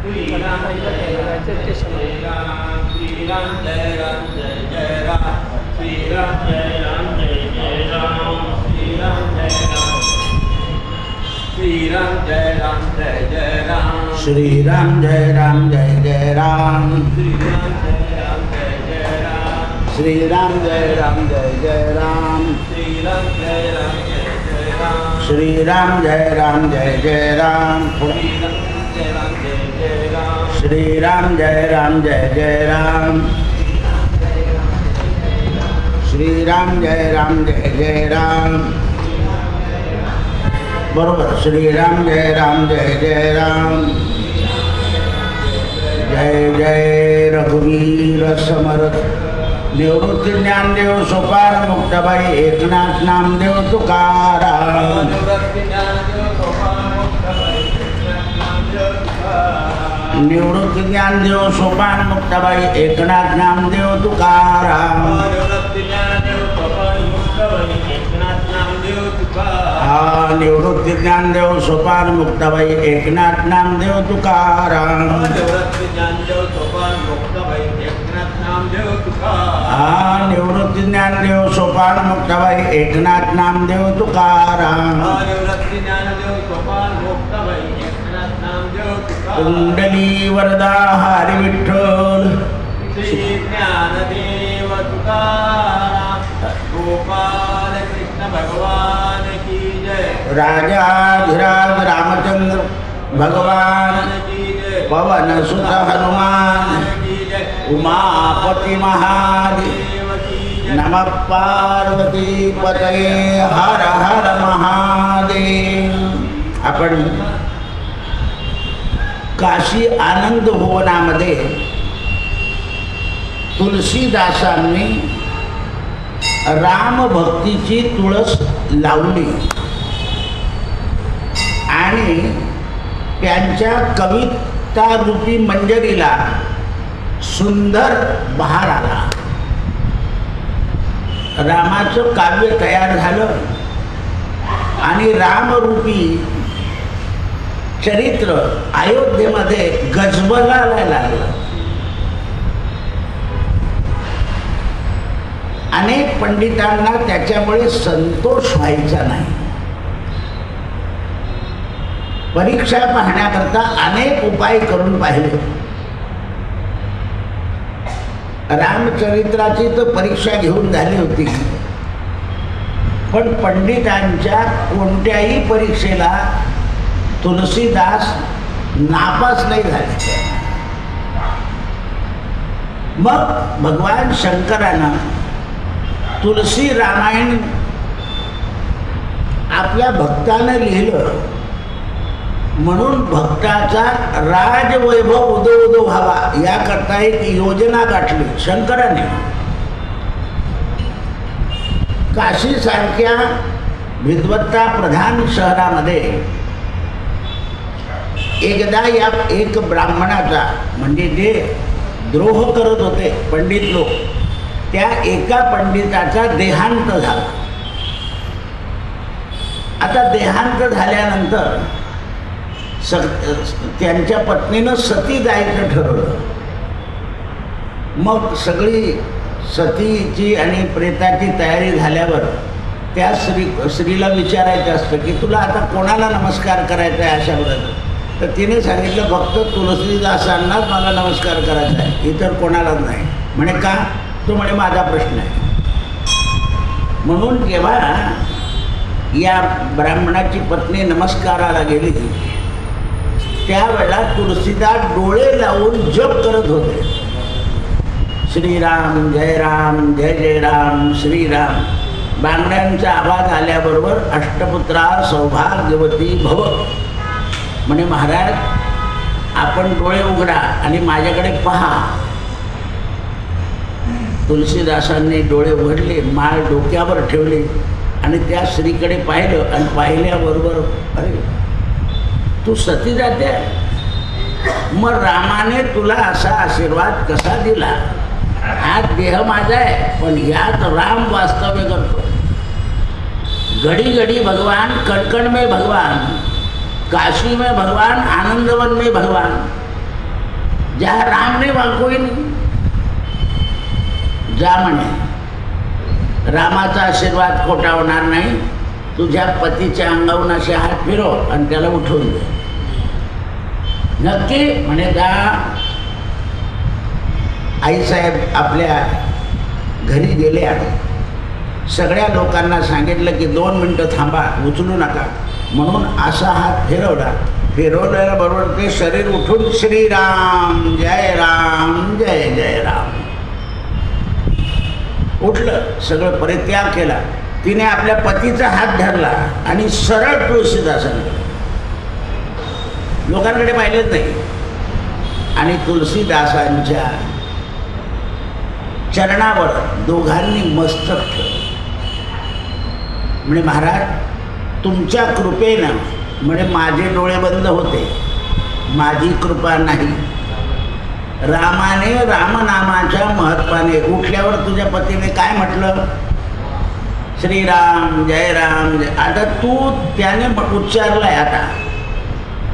श्री राम जय राम जय जय राम श्री राम जय राम जय जय राम श्री राम जय राम जय जय राम श्री राम जय राम जय जय राम श्री राम जय राम जय जय राम बरोबर श्री राम जय राम जय जय राम जय जय रघुवीर समर्थ निवृत्ती ज्ञानदेव सोपान मुक्ताबाई एकनाथ नामदेव तुकाराम निवृत्ती ज्ञानदेव सोपान मुक्ताबाई एकनाथ नामदेव तुकाराम निवृत्ती ज्ञानदेव सोपान मुक्ताबाई एकनाथ नामदेव तुकाराम निवृत्ती ज्ञानदेव सोपान मुक्ताबाई एकनाथ नामदेव तुकाराम कुंडली वरदा हरी विठ्ठल श्री ज्ञानदेव तुकाराम गोपाल कृष्ण भगवान की जय राजाधिराज रामचंद्र भगवान की जय पवन सुत हनुमान उमापति महादेव की जय नमः पार्वती पतये हर हर महादेव। आपण काशी आनंद भुवनामध्ये तुलसीदासांनी राम भक्तीची तुळस लावली आणि त्यांच्या कविता रूपी मंजरीला सुंदर बहार आला। रामाचं काव्य तयार झालं आणि रामरूपी चरित्र अयोध्येमध्ये गजबजायला लागलं। अनेक पंडितांना त्याच्यामुळे संतोष व्हायचा नाही। परीक्षा पाहण्याकरता अनेक उपाय करून पाहिले। रामचरित्राची तर परीक्षा घेऊन झाली होती, पण पंडितांच्या कोणत्याही परीक्षेला तुलसीदास नापास नाही झाले। मग भगवान शंकरानं तुलसी रामायण आपल्या भक्तानं लिहिलं म्हणून भक्ताचा राजवैभव उदो उदो व्हावा याकरता एक योजना गाठली शंकराने। काशीसारख्या विद्वत्ता प्रधान शहरामध्ये एकदा या एक ब्राह्मणाचा म्हणजे जे द्रोह करत होते पंडित लोक, त्या एका पंडिताचा देहांत झाला। आता देहांत झाल्यानंतर त्यांच्या पत्नीनं सती जायचं ठरवलं। मग सगळी सतीची आणि प्रेताची तयारी झाल्यावर त्या स्त्रीला विचारायचं असतं की तुला आता कोणाला नमस्कार करायचा आहे अशा वेळेला, तर तिने सांगितलं फक्त तुलसीदासांनाच मला नमस्कार करायचा आहे, इतर कोणालाच नाही। म्हणे का? तो म्हणे माझा प्रश्न आहे। म्हणून जेव्हा या ब्राह्मणाची पत्नी नमस्काराला गेली त्यावेळेला तुलसीदास डोळे लावून जप करत होते, श्रीराम जय जय राम श्रीराम। बांगड्यांचा आवाज आल्याबरोबर अष्टपुत्रा सौभाग्यवती भव म्हणे महाराज आपण डोळे उघडा आणि माझ्याकडे पहा। तुलसीदासांनी डोळे उघडले, माळ डोक्यावर ठेवली आणि त्या स्त्रीकडे पाहिलं आणि पाहिल्याबरोबर अरे तू सती जाते, मग रामाने तुला असा आशीर्वाद कसा दिला? हा देह माझा आहे पण यात राम वास्तव्य करतो। घड़ी घड़ी भगवान, कण कण में भगवान, काशी में भगवान, आनंदवन में भगवान। जा राम ने कोई नहीं, जा म्हणे, रामाचा आशीर्वाद खोटा होणार नाही, तुझ्या पतीच्या अंगावरून असे हात फिरव आणि त्याला उठवून दे. नक्की म्हणे जा. आईसाहेब आपल्या घरी गेले आणि सगळ्या लोकांना सांगितलं की 2 मिनटं थांबा, उचलू नका म्हणून असा हात फिरवला. फिरवल्याबरोबर ते शरीर उठून श्रीराम जय राम जय जय राम उठलं. सगळं परित्याग केला. तिने आपल्या पतीचा हात धरला आणि सरळ तुळशीदासांकडे, लोकांकडे पाहिलेच नाही, आणि तुलसीदासांच्या चरणावर दोघांनी मस्तक ठेवलं. म्हणे महाराज तुमच्या कृपेनं, म्हणे माझे डोळे बंद होते, माझी कृपा नाही, रामाने रामनामाच्या महत्वाने उठल्यावर तुझ्या पतीने काय म्हटलं, श्रीराम जय राम जय. आता तू त्याने उच्चारलाय आता,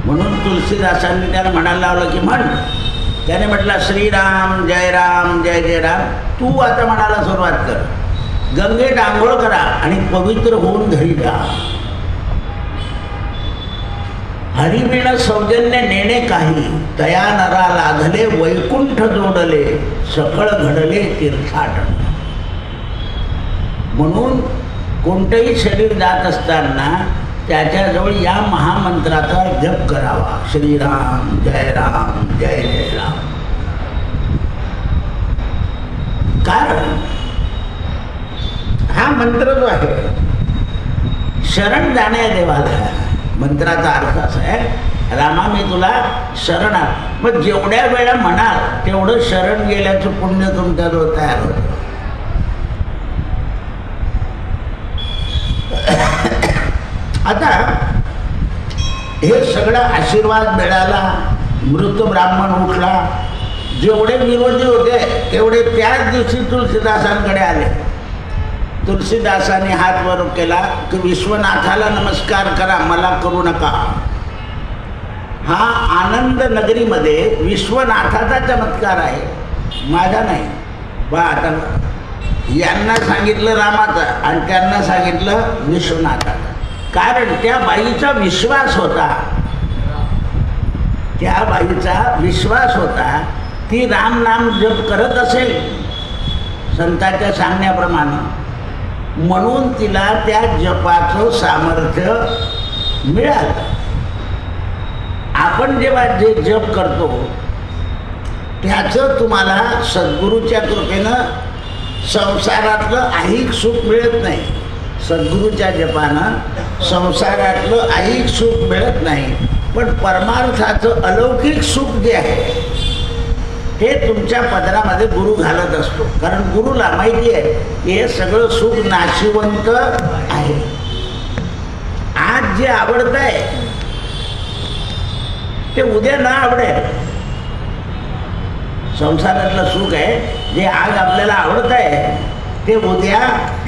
म्हणून तुलसीदासांनी त्याला म्हणायला लावलं की म्हण. त्याने म्हटलं श्रीराम जय जय राम. तू आता म्हणायला सुरुवात कर, गंगेत आंघोळ करा आणि पवित्र होऊन घरी जा. हरिविण सौजन्य नेणे काही, तया नरा लाधले वैकुंठ जोडले, सकळ घडले तीर्थाटन. म्हणून कोणतंही शरीर जात असताना त्याच्याजवळ या महामंत्राचा जप करावा, श्रीराम जय जय राम. कारण हा मंत्र जो आहे शरण जाण्या देवाला, मंत्राचा अर्थ असा आहे, रामा मी तुला शरण आहे. मग जेवढ्या वेळा म्हणाल तेवढं शरण गेल्याचं पुण्य तुमच्याजवळ तयार होतं. आता हे सगळं आशीर्वाद मिळाला, मृत ब्राह्मण उठला, जेवढे विरोधी होते तेवढे त्याच दिवशी तुलसीदासांकडे आले. तुलसीदासांनी हात वर केला की विश्वनाथाला नमस्कार करा, मला करू नका. हा आनंद नगरीमध्ये विश्वनाथाचा चमत्कार आहे, माझा नाही. बा आता यांना सांगितलं रामाचं आणि त्यांना सांगितलं विश्वनाथाचं. कारण त्या बाईचा विश्वास होता, त्या बाईचा विश्वास होता, ती राम नाम जप करत असेल संतांच्या सांगण्याप्रमाणे, म्हणून तिला त्या जपाचं सामर्थ्य मिळालं. आपण जेव्हा जे जप करतो त्याचं तुम्हाला सद्गुरूच्या कृपेनं संसारातलं ऐहिक सुख मिळत नाही. सद्गुरूच्या जपानं संसारातलं ऐहिक सुख मिळत नाही, पण परमार्थाचं अलौकिक सुख जे आहे हे तुमच्या पदरामध्ये गुरु घालत असतो. कारण गुरुला माहिती आहे की हे सगळं सुख नाशिवंत आहे. आज जे आवडत आहे ते उद्या ना आवडेल. संसारातलं सुख आहे जे आज आपल्याला आवडत आहे ते उद्या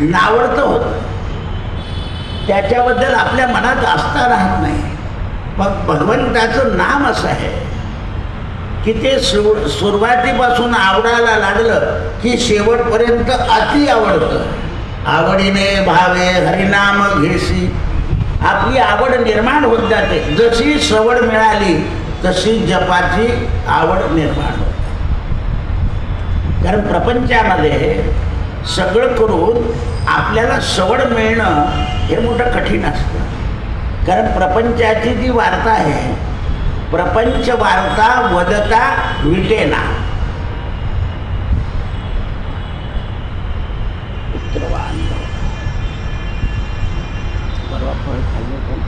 नावडतं होतं. त्याच्याबद्दल आपल्या मनात आस्था राहत नाही. मग भगवंताचं नाम असं आहे की ते सुरुवातीपासून आवडायला लागलं की शेवटपर्यंत अति आवडतं. आवडीने भावे हरिनाम घेसी, आपली आवड निर्माण होत जाते. जशी सवड मिळाली तशी जपाची आवड निर्माण होते. कारण प्रपंचामध्ये सगळं करून आपल्याला सवड मिळणं हे मोठं कठीण असतं. कारण प्रपंचाची जी वार्ता आहे, प्रपंच वार्ता वदता विटेना. परवा फळ खाल्लं पण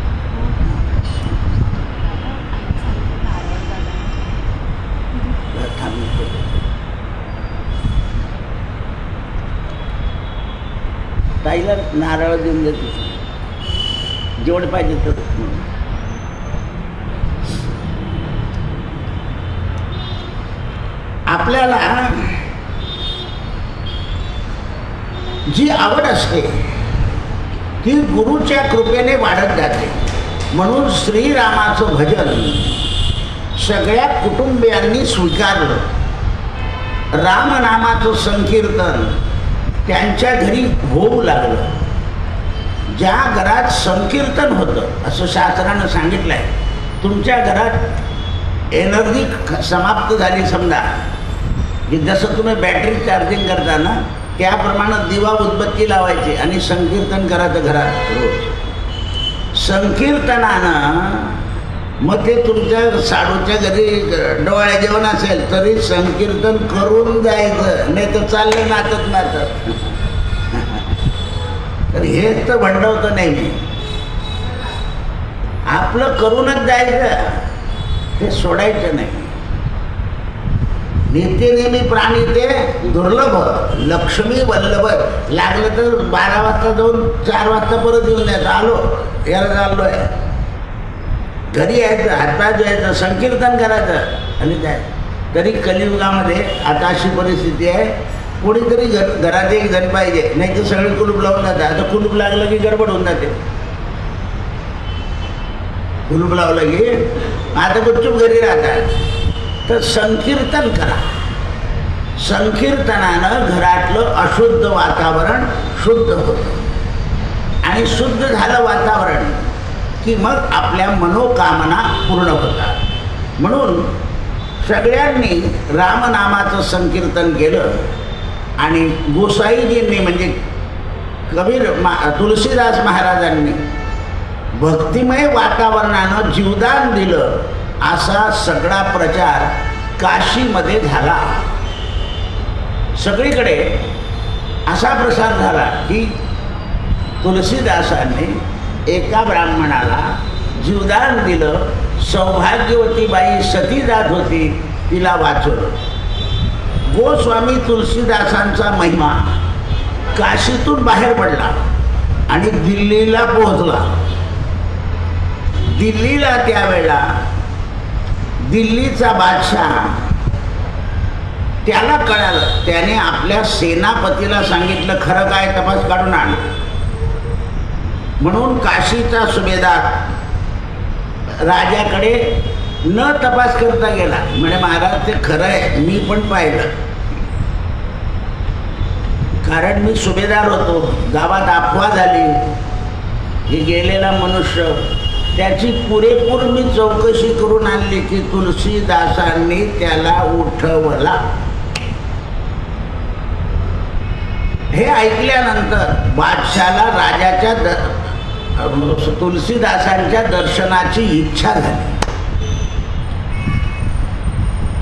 ताईला नारळ देऊन देतो, जेवढे पाहिजे तेवढं. आपल्याला जी आवड असते ती गुरुच्या कृपेने वाढत जाते. म्हणून श्रीरामाचं भजन सगळ्या कुटुंबियांनी स्वीकारलं. रामनामाचं संकीर्तन त्यांच्या घरी होऊ लागलं. ज्या घरात संकीर्तन होतं, असं शास्त्रानं सांगितलं आहे, तुमच्या घरात एनर्जी समाप्त झाली समजा, की जसं तुम्ही बॅटरी चार्जिंग करता ना, त्याप्रमाणे दिवा उदबत्ती लावायची आणि संकीर्तन करायचं घरात रोज. संकीर्तनानं मग ते तुमच्या साडूच्या घरी डोळे जेवण असेल तरी संकीर्तन करून जायचं, नाही तर चाललं नाचत नाचत. तर हेच तर भंडवतं नाही मी. आपलं करूनच जायचं, ते सोडायचं नाही. नित्य नेहमी प्राणी ते दुर्लभ, लक्ष्मी वल्लभ. लागलं तर 12 वाजता जाऊन 4 वाजता परत येऊन द्यायचं. आलो, याला चाललोय, घरी यायचं, हातपाय धुवायचं, संकीर्तन करायचं आणि काय. तरी कलियुगामध्ये आता अशी परिस्थिती आहे, कोणीतरी घरात एक जण पाहिजे, नाही तर सगळे कुलूप लावून जातात. आता कुलूप लागलं की गडबड होऊन जाते. कुलूप लावलं की आता गुपचूप घरी राहतात. तर संकीर्तन करा. संकीर्तनानं घरातलं अशुद्ध वातावरण शुद्ध होतं आणि शुद्ध झालं वातावरण की मग आपल्या मनोकामना पूर्ण होतात. म्हणून सगळ्यांनी रामनामाचं संकीर्तन केलं आणि गोसाईजींनी म्हणजे कबीर तुलसीदास महाराजांनी भक्तिमय वातावरणानं जीवदान दिलं. असा सगळा प्रचार काशीमध्ये झाला. सगळीकडे असा प्रसार झाला की तुलसीदासांनी एका ब्राह्मणाला जीवदान दिलं. सौभाग्यवती बाई सती जात होती, तिला वाचवलं. गोस्वामी तुलसीदासांचा महिमा काशीतून बाहेर पडला आणि दिल्लीला पोहोचला. दिल्लीला त्यावेळेला दिल्लीचा बादशाह, त्याला कळालं, त्याने आपल्या सेनापतीला सांगितलं खरं काय तपास काढून आण. म्हणून काशीचा सुभेदार राजाकडे न तपास करता गेला. म्हणजे महाराज ते खरं आहे, मी पण पाहिलं, कारण मी सुभेदार होतो. गावात अफवा झाली की गेलेला मनुष्य, त्याची पुरेपूर मी चौकशी करून आणली की तुलसीदासांनी त्याला उठवला. हे ऐकल्यानंतर बादशाला राजाच्या तुलसीदासांच्या दर्शनाची इच्छा झाली.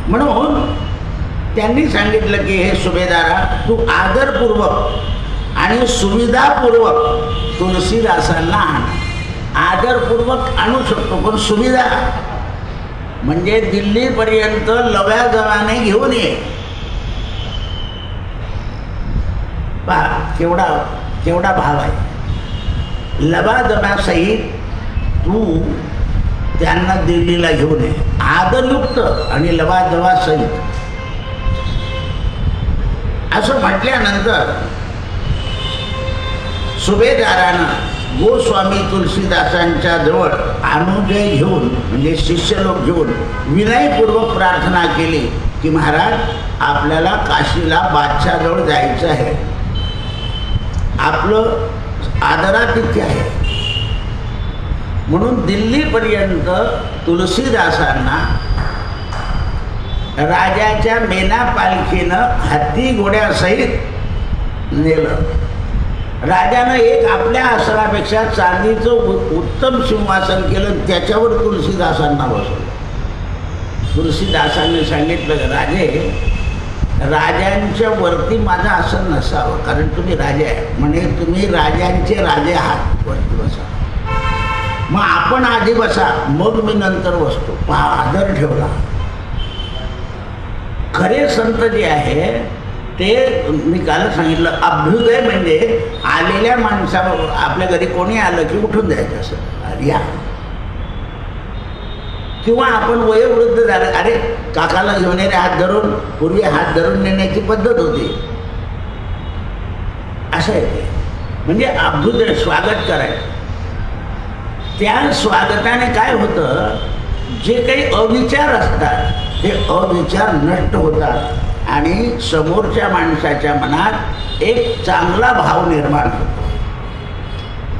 म्हणून त्यांनी सांगितलं की हे सुभेदारा, तू आदरपूर्वक आणि सुविधापूर्वक तुलसीदासांना आण. आदरपूर्वक आणू शकतो, पण सुविधा म्हणजे दिल्लीपर्यंत लव्या जवाने घेऊन ये. पहा केवढा केवढा भाव आहे. लबाजमासहित तू त्यांना दिल्लीला घेऊन ये, आदरयुक्त आणि लबाजमासहित. असं म्हटल्यानंतर सुभेदारानं गोस्वामी तुलसीदासांच्या जवळ अनुजय घेऊन म्हणजे शिष्य लोक घेऊन विनयपूर्वक प्रार्थना केली की महाराज, आपल्याला काशीला बादशाहजवळ जायचं आहे, आपलं आदरातिथ्य आहे. म्हणून दिल्लीपर्यंत तुलसीदासांना राजाच्या मेना पालखीनं हत्ती घोड्यासहित नेलं. राजानं एक आपल्या आसनापेक्षा चांदीचं उत्तम सिंहासन केलं, त्याच्यावर तुलसीदासांना बसवलं. तुलसीदासांनी सांगितलं, राजे, राजांच्या वरती माझं आसन नसावं, कारण तुम्ही राजे आहे. म्हणे तुम्ही राजांचे राजे आहात, वरती बसा. मग आपण आधी बसा, मग मी नंतर बसतो. पहा आदर ठेवला. खरे संत जे आहे ते मी काल सांगितलं, अभ्युदय म्हणजे आलेल्या माणसा, आपल्या घरी कोणी आलं की उठून द्यायचं असं, या. किंवा आपण वयोवृद्ध झालं, अरे काकाला घेऊन येणे हात धरून, पूर्वी हात धरून नेण्याची पद्धत होती. असं आहे ते, म्हणजे अभ्युदय स्वागत करायचं. त्या स्वागताने काय होतं, जे काही अविचार असतात ते अविचार नष्ट होतात आणि समोरच्या माणसाच्या मनात एक चांगला भाव निर्माण होतो.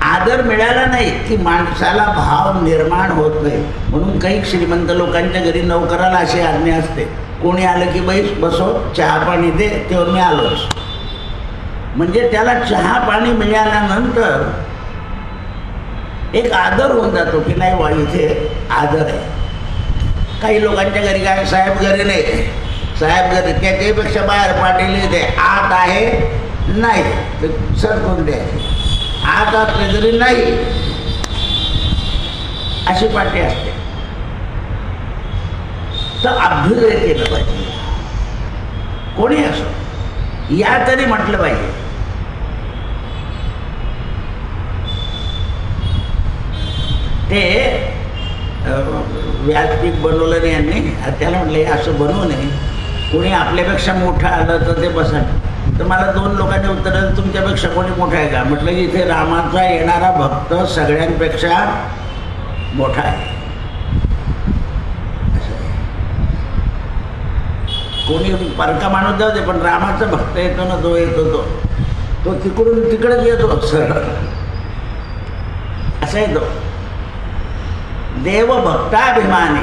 आदर मिळाला नाही की माणसाला भाव निर्माण होत नाही. म्हणून काही श्रीमंत लोकांच्या घरी नोकराला अशी आज्ञा असते, कोणी आलं की बाई बसो, चहा पाणी दे, तेव्हा मी आलोच. म्हणजे त्याला चहा पाणी मिळाल्यानंतर एक आदर होऊन जातो की नाही वा इथे आदर आहे. काही लोकांच्या घरी काय, साहेब घरी नाही, साहेब घरी त्याच्यापेक्षा बाहेर पाटील येते, आत आहे नाही तर सर कोणते आहे, आत असले तरी नाही, अशी पाठी असते. तर अभ्युदय केलं पाहिजे, कोणी असो, या तरी म्हटलं पाहिजे. ते व्यासपीठ बनवलं नाही यांनी, त्याला म्हटलं असं बनवू नये, कोणी आपल्यापेक्षा मोठं आलं तर ते बसा. तर मला 2 लोकांनी उत्तर दिलं, तुमच्यापेक्षा कोणी मोठा आहे का? म्हटलं की इथे रामाचा येणारा भक्त सगळ्यांपेक्षा मोठा आहे. कोणी परका माणूस जाऊ दे, पण रामाचा भक्त येतो ना, जो येतो तो तिकडून तिकडेच येतो सरळ, असा येतो. देवभक्ताभिमानी,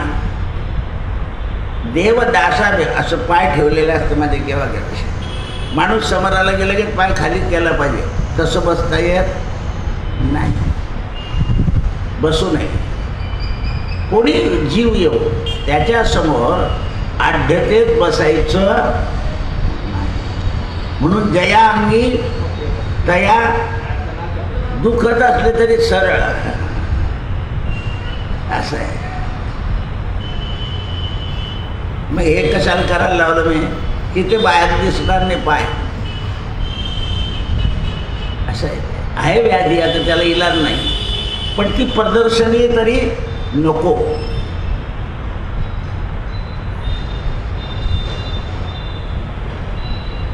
देवदासाभि असं पाय ठेवलेलं असतं माझे केव्हा केव्हा. माणूस समोराला गेलं की पाय खाली केला पाहिजे, तसं बसता येत नाही, बसू नये. कोणी जीव येऊ त्याच्यासमोर आढ्यतेत बसायचं नाही. म्हणून जया अंगी तया दुखत असले तरी सरळ, असं आहे. मग हे कशाला करायला लावलं मी की ते बाहेर दिसणार नाही पाय, असं आहे व्याधी. आता त्याला इलाज नाही, पण ती प्रदर्शनी तरी नको.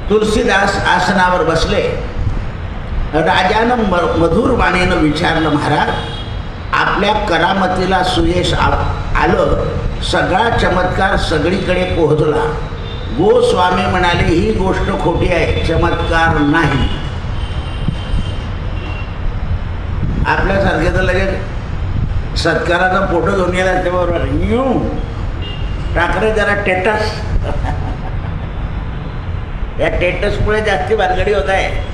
तुलसीदास आसनावर बसले. राजानं मधुर वाणीनं विचारलं, महाराज आपल्या करामतीला सुयश आलं, सगळा चमत्कार सगळीकडे पोहोचला. गोस्वामी म्हणाले ही गोष्ट खोटी आहे, चमत्कार नाही. आपल्यासारखे तर लगेच सत्काराचा फोटो घेऊन गेला त्याबरोबर टाकरे जरा टेटस. या टेटसमुळे जास्ती भानगडी होत आहे.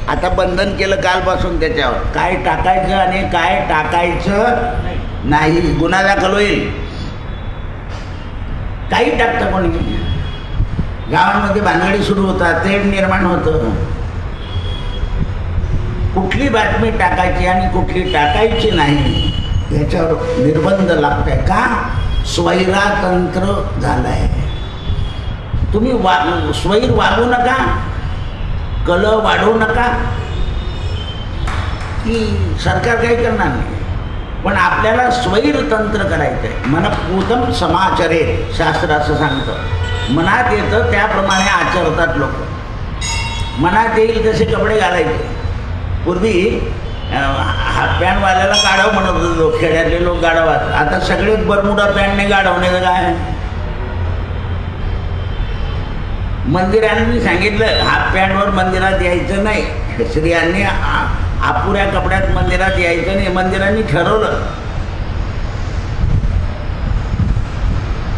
आता बंधन केलं कालपासून त्याच्यावर, काय टाकायचं आणि काय टाकायचं नाही, गुन्हा दाखल होईल. काही टाकतं कोणी, गावांमध्ये भानगडी सुरू होतात, तेढ निर्माण होतं. कुठली बातमी टाकायची आणि कुठली टाकायची नाही याच्यावर निर्बंध लागतंय. का? स्वैरातंत्र झालंय. तुम्ही स्वैर वागू नका, कल वाढवू नका, की सरकार काही करणार नाही. पण आपल्याला स्वैरतंत्र करायचं आहे. मनपूतम समाचरे शास्त्र असं सांगतं. मनात येतं त्याप्रमाणे आचरतात लोक. मनात येईल तसे कपडे घालायचे. पूर्वी हाफ पॅन्टवाल्याला गाढव म्हणत होते लोक, खेड्यातले लोक गाढव. आता सगळेच बरमुडा पॅन्टने गाढवण्याचं काय. मंदिरांनी सांगितलं हाफ पॅन्टवर मंदिरात यायचं नाही, स्त्रियांनी अपुऱ्या कपड्यात मंदिरात यायचं नाही, मंदिरांनी ठरवलं.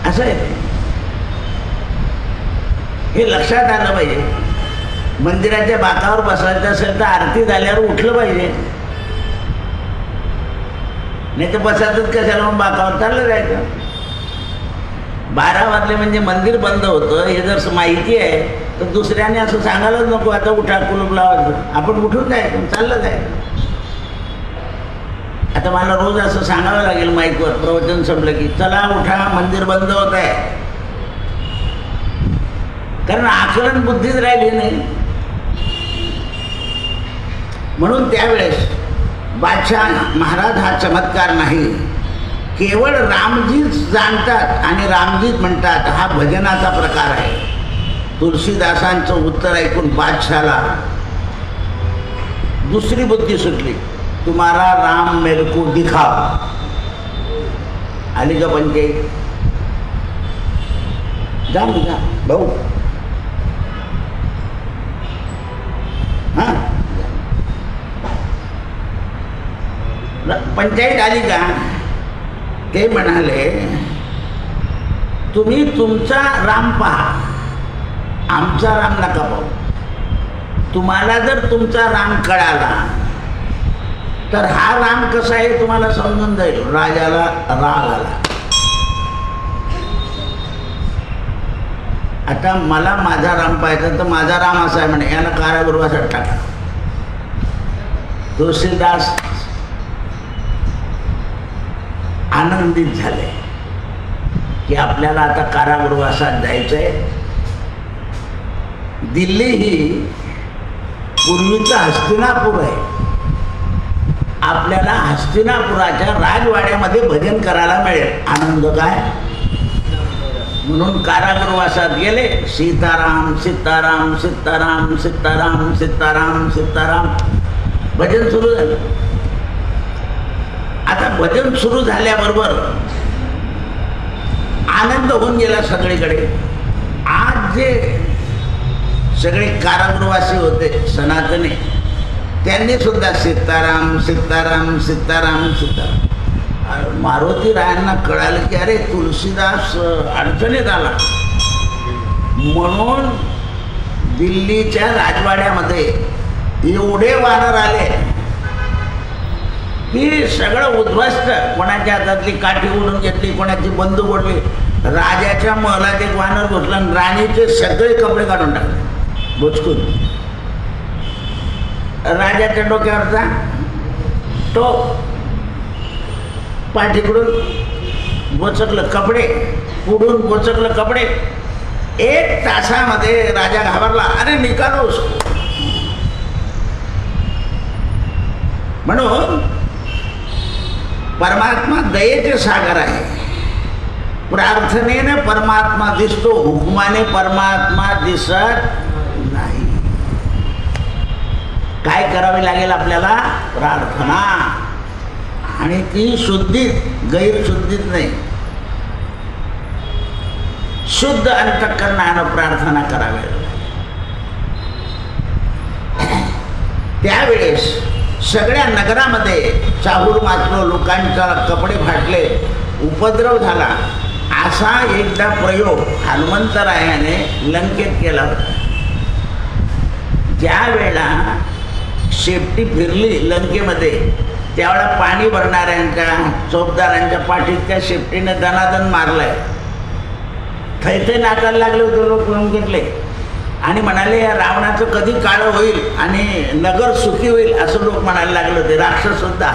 असं आहे, हे लक्षात आलं पाहिजे. मंदिराच्या बाकावर बसायचं असेल तर आरती झाल्यावर उठलं पाहिजे, नाही तर बसायचंच कशाला, मग बाकावर चाललं जायचं. 12 वाजले म्हणजे मंदिर बंद होतं हे जर माहिती आहे तर दुसऱ्याने असं सांगायलाच नको आता उठा कुलूप लावायचं, आपण उठून जायचं, चाललं जायचं. आता मला रोज असं सांगावं लागेल माईकवर प्रवचन संपलं की चला उठा मंदिर बंद होत आहे, कारण आकलन बुद्धीच राहिली नाही. म्हणून त्यावेळेस बादशाह महाराज हा चमत्कार नाही, केवळ रामजीच जाणतात आणि रामजीच म्हणतात हा भजनाचा प्रकार आहे. तुलसीदासांचं उत्तर ऐकून बादशाहला दुसरी बुद्धी सुटली, तुम्हारा राम मेरे को दिखाओ. आली का पंचायत? जा जा भाऊ, हां पंचायत आली का? ते म्हणाले तुम्ही तुमचा राम पहा, आमचा राम नका पाहू. तुम्हाला जर तुमचा राम कळाला तर हा राम कसा आहे तुम्हाला समजून जाईल. राजाला राग आला. आता मला माझा राम पाहायचा तर माझा राम असा आहे म्हणे, याला कारागृहात टाका. तुळशीदास आनंदित झाले की आपल्याला आता कारागृहात जायचंय. दिल्ली ही पूर्वीचं हस्तिनापूर आहे. आपल्याला हस्तिनापुराच्या राजवाड्यामध्ये भजन करायला मिळेल. आनंद काय. म्हणून कारागृहात गेले. सीताराम सीताराम सीताराम सीताराम सीताराम सीताराम भजन सुरू झालं. आता भजन सुरू झाल्याबरोबर आनंद होऊन गेला सगळीकडे. आज जे सगळे कारागृहवासी होते सनातनी, त्यांनी सुद्धा सीताराम सीताराम सीताराम सीताराम. मारुती रायांना कळालं की अरे तुळशीदास अडचणीत आला. म्हणून दिल्लीच्या राजवाड्यामध्ये एवढे वानर आले की सगळं उद्ध्वस्त. कोणाच्या हातातली काठी ओढून घेतली, कोणाची बंदूक ओढली. राजाच्या महलात एक वानर घुसला आणि राणीचे सगळे कपडे काढून टाकले बोचकून. राजाच्या डोक्यावरचा तो पाठीकडून बोचकलं कपडे, पुढून बोचकलं कपडे. 1 तासामध्ये राजा घाबरला. अरे निकालो उसको. म्हणून परमात्मा दयेचे सागर आहे. प्रार्थनेने परमात्मा दिसतो, हुकमाने परमात्मा दिसत नाही. काय करावे लागेल आपल्याला? प्रार्थना. आणि ती शुद्धीत, गैरशुद्धीत नाही, शुद्ध अंतःकरणानं प्रार्थना करावी. त्यावेळेस सगळ्या नगरामध्ये चाहूर माचलो, लोकांचा कपडे फाटले, उपद्रव झाला. असा एकदा प्रयोग हनुमंतरायाने लंकेत केला होता. ज्या वेळेला शेपटी फिरली लंकेमध्ये, त्यावेळेला पाणी भरणाऱ्यांच्या चौकदारांच्या पाठीत त्या शेपटीने दनादन मारलाय. थैथे नाचायला लागले होते लोक लंकेतले आणि म्हणाले या रावणाचं कधी काळं होईल आणि नगर सुखी होईल असं लोक म्हणायला लागले होते. राक्षस सुद्धा.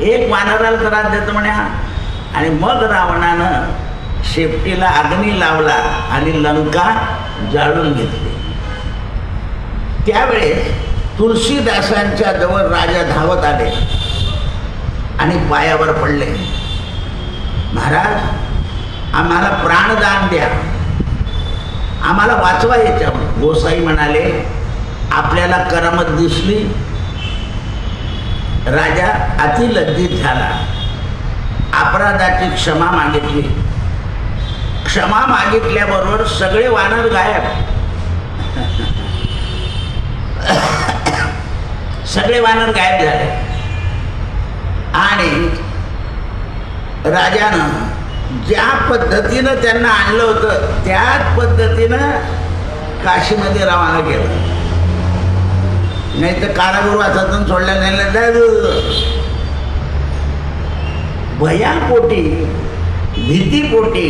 एक वानराला त्रास देतो म्हणा. आणि मग रावणानं शेपटीला अग्नी लावला आणि लंका जाळून घेतली. त्यावेळेस तुळशीदासांच्या जवळ राजा धावत आले आणि पायावर पडले. महाराज, आम्हाला प्राणदान द्या, आम्हाला वाचवा याच्यावर. गोसाई म्हणाले आपल्याला करामत दिसली. राजा अतिलज्जित झाला. अपराधाची क्षमा मागितली. क्षमा मागितल्याबरोबर सगळे वानर गायब. सगळे वानर गायब झाले. आणि राजानं ज्या पद्धतीनं त्यांना आणलं होतं त्याच पद्धतीनं काशीमध्ये रवाना केलं. नाही तर कारागृहातून सोडल्या नाही. भयापोटी, भीतीपोटी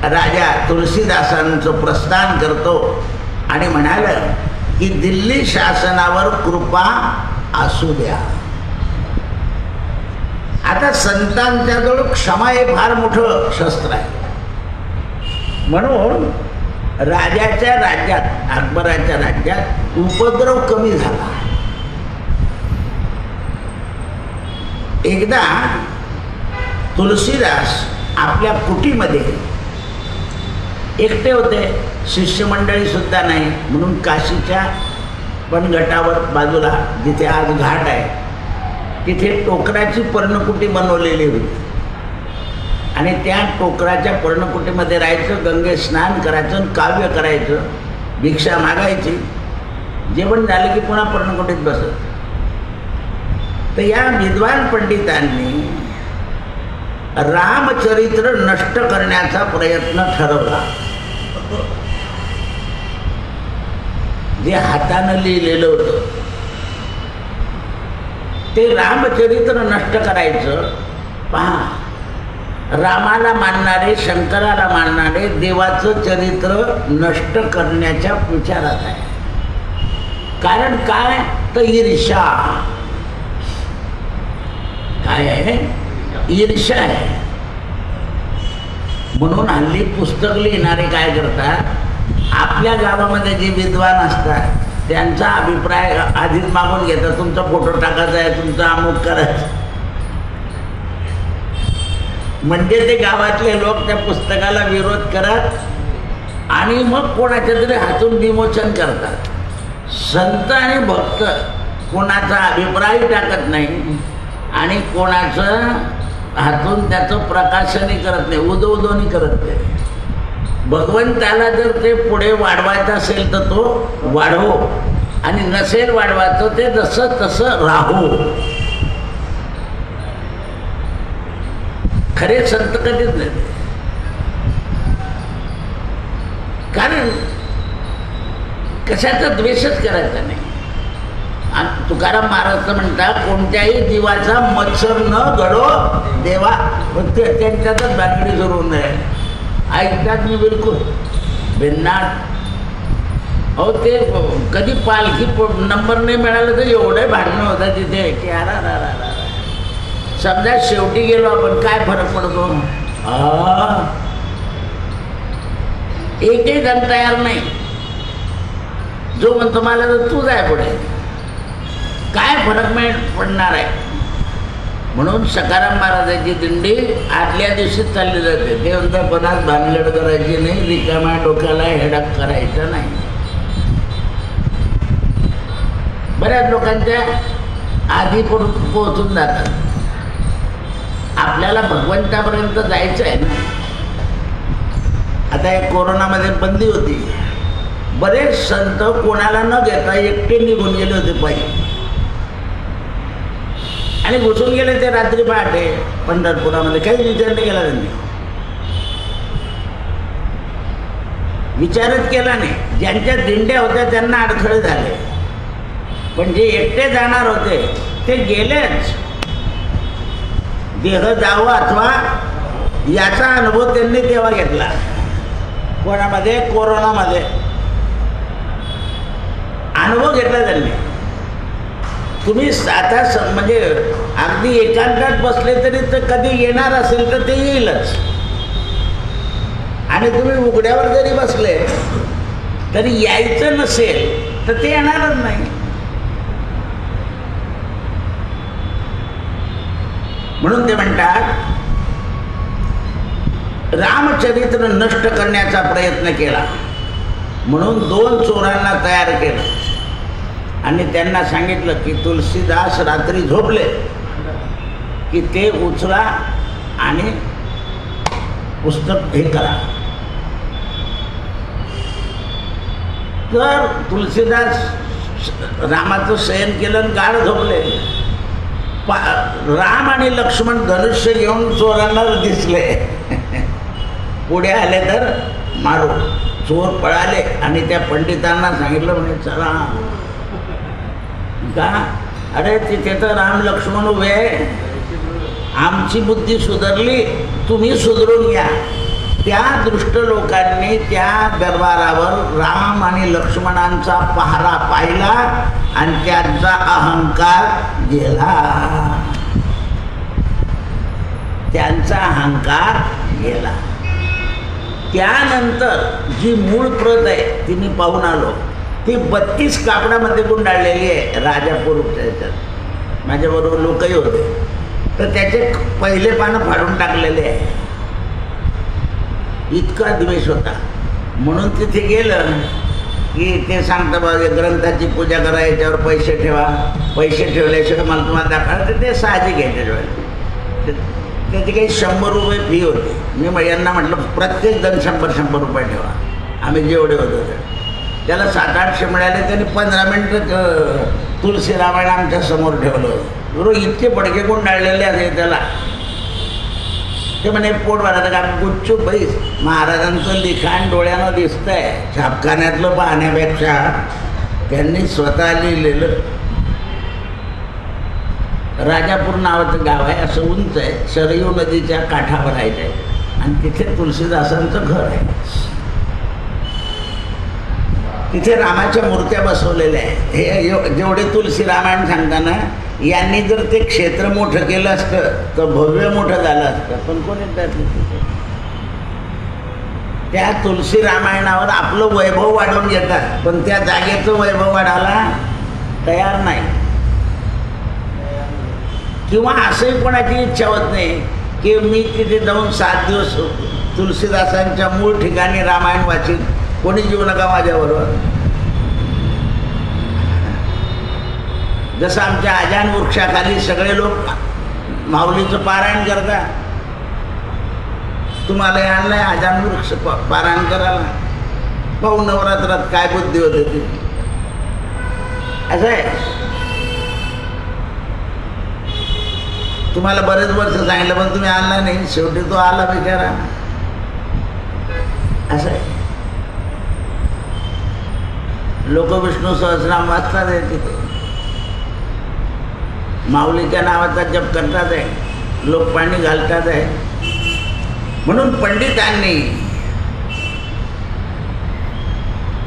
राजा तुळशीदासांचं प्रस्थान करतो आणि म्हणाला की दिल्ली शासनावर कृपा असू द्या. आता संतांच्याजवळ क्षमा हे फार मोठं शस्त्र आहे. म्हणून राजाच्या राज्यात, अकबराच्या राज्यात उपद्रव कमी झाला. एकदा तुळशीदास आपल्या कुटीमध्ये एकटे होते. शिष्यमंडळी सुद्धा नाही. म्हणून काशीच्या वनगटावर बाजूला जिथे आज घाट आहे तिथे टोकराची पर्णकुटी बनवलेली होती आणि त्या टोकराच्या पर्णकुटीमध्ये राहायचं, गंगे स्नान करायचं, काव्य करायचं, भिक्षा मागायची, जेवण झालं की पुन्हा पर्णकुटीत बसत. तर या विद्वान पंडितांनी रामचरित्र नष्ट करण्याचा प्रयत्न ठरवला. जे हातानं लिहिलेलं होतं ते रामचरित्र नष्ट करायचं. पहा, रामाला मानणारे, शंकराला मानणारे देवाचं चरित्र नष्ट करण्याच्या विचारात आहे. कारण काय? तर ईर्ष्या. काय आहे? ईर्ष्या आहे. म्हणून हल्ली पुस्तक लिहिणारे काय करतात, आपल्या गावामध्ये जे विद्वान असतात त्यांचा अभिप्राय आधीच मागून घेतात. तुमचा फोटो टाकायचा आहे, तुमचा अमुक करायचं, म्हणजे ते गावातले लोक त्या पुस्तकाला विरोध करत आणि मग कोणाच्या तरी हातून विमोचन करतात. संत आणि भक्त कोणाचा अभिप्राय टाकत नाही आणि कोणाचं हातून त्याचं प्रकाशनही करत नाही, उदोउदोनी करत नाही. भगवंताला जर ते पुढे वाढवायचं असेल तर तो वाढवो आणि नसेल वाढवायचं ते जसं तसं राहू. खरे संत कधीच नाही. कारण कशाचा द्वेषच करायचा नाही. आणि तुकाराम महाराज म्हणतात, कोणत्याही जीवाचा मत्सर न घडो देवा. त्यांच्यातच बांगडी सुरू नये. ऐकतात मी बिलकुल भिन्नाट. हो, ते कधी पालखी नंबर नाही मिळाला तर एवढे भांडणं होतं तिथे की अरा. समजा शेवटी गेलो आपण, काय फरक पडतो? एकही जण तयार नाही. जो म्हणतो मला तर तू जाय पुढे, काय फरक पडणार आहे? म्हणून सखाराम महाराजांची दिंडी आदल्या दिवशी चालली जाते. ते म्हणतात पदार्थ भानगड करायची नाही, रिकाम्या डोक्याला हेडक करायचा नाही. बऱ्याच लोकांच्या आधी पोहोचून जातात. आपल्याला भगवंतापर्यंत जायचं आहे ना. आता एक कोरोनामध्ये बंदी होती, बरेच संत कोणाला न घेता एकटे निघून गेले होते पायी आणि घुसून गेले ते रात्री पहाटे पंढरपुरामध्ये. काही विचार नाही केला त्यांनी, विचारच केला नाही. ज्यांच्या दिंड्या होत्या त्यांना अडथळे झाले, पण जे एकटे जाणार होते ते गेलेच. देह जावं अथवा याचा अनुभव त्यांनी तेव्हा घेतला. कोणामध्ये? कोरोनामध्ये अनुभव घेतला त्यांनी. तुम्ही आता म्हणजे अगदी एकांतात बसले तरी तर कधी येणार असेल तर ते येईलच. आणि तुम्ही उघड्यावर जरी बसले तरी यायचं नसेल तर ते येणारच नाही. म्हणून ते म्हणतात, रामचरित्र नष्ट करण्याचा प्रयत्न केला. म्हणून 2 चोरांना तयार केलं आणि त्यांना सांगितलं की तुलसीदास रात्री झोपले की ते उचला आणि पुस्तक हे करा. तर तुलसीदास रामाचं शयन केलं आणि गाढ झोपले. राम आणि लक्ष्मण धनुष्य घेऊन चोरांना दिसले. पुढे आले तर मारू. चोर पळाले आणि त्या पंडितांना सांगितलं, म्हणे चला का? अरे तिथे तर राम लक्ष्मण उभे, आमची बुद्धी सुधारली, तुम्ही सुधरून घ्या. त्या दृष्ट लोकांनी त्या दरबारावर राम आणि लक्ष्मणांचा पहारा पाहिला आणि त्यांचा अहंकार गेला. त्यांचा अहंकार गेला. त्यानंतर जी मूळ प्रत आहे ती मी पाहून आलो. ती 32 कापडामध्ये गुंडाळलेली आहे राजापूरच्या ह्याच्यात. माझ्याबरोबर लोकही होते. तर त्याचे पहिले पानं फाडून टाकलेले आहे. इतका द्वेष होता. म्हणून तिथे गेलं की ते सांगतं बघ ग्रंथाची पूजा करा, याच्यावर पैसे ठेवा, पैसे ठेवल्याशिवाय मला तुम्हाला दाखवलं. ते साहजिक आहे त्याच्यावर. त्याची काही 100 रुपये फी होती. मी यांना म्हटलं प्रत्येक जण 100 रुपये ठेवा. आम्ही जेवढे होतो त्याला 700-800 मिळाले. त्यांनी 15 मिनटं तुलसी रामायण आमच्या समोर ठेवलं. बरोबर इतके पडके गुंडाळलेले आहे त्याला. ते म्हणे पोट भरायचं का गुच्चूप बैस. महाराजांचं लिखाण डोळ्यानं दिसतंय छापखान्यातलं पाहण्यापेक्षा त्यांनी स्वतः लिहिलेलं. राजापूर नावाचं गाव आहे, असं उंच आहे, सरयू नदीच्या काठावर आहे ते. आणि तिथे तुलसीदासांचं घर आहे. तिथे रामाच्या मूर्त्या बसवलेल्या आहे. हे जेवढे तुलसी रामायण सांगताना यांनी जर ते क्षेत्र मोठं केलं असतं तर भव्य मोठं झालं असतं. पण कोणीच जात नाही. त्या तुलसी रामायणावर आपलं वैभव वाढवून घेतात, पण त्या जागेचं वैभव वाढायला तयार नाही. किंवा असंही कोणाची इच्छा होत नाही की मी तिथे जाऊन 7 दिवस तुलसीदासांच्या मूळ ठिकाणी रामायण वाचीन. कोणी जीव नका माझ्याबरोबर. जसं आमच्या आजान वृक्षाखाली सगळे लोक माऊलीचं पारायण करतात. तुम्हाला आणलंय आजान वृक्ष पारायण करायला. पाहू नवरात्रात काय बुद्धी होते ती. असं आहे. तुम्हाला बरेच वर्ष सांगितलं पण तुम्ही आणला नाही. शेवटी तो आला बिचारा. असं आहे. लोक विष्णू सहस्रनाम वाचतात आहे तिथे. माऊलीच्या नावाचा जप करतात आहे. लोक पाणी घालतात आहे. म्हणून पंडितांनी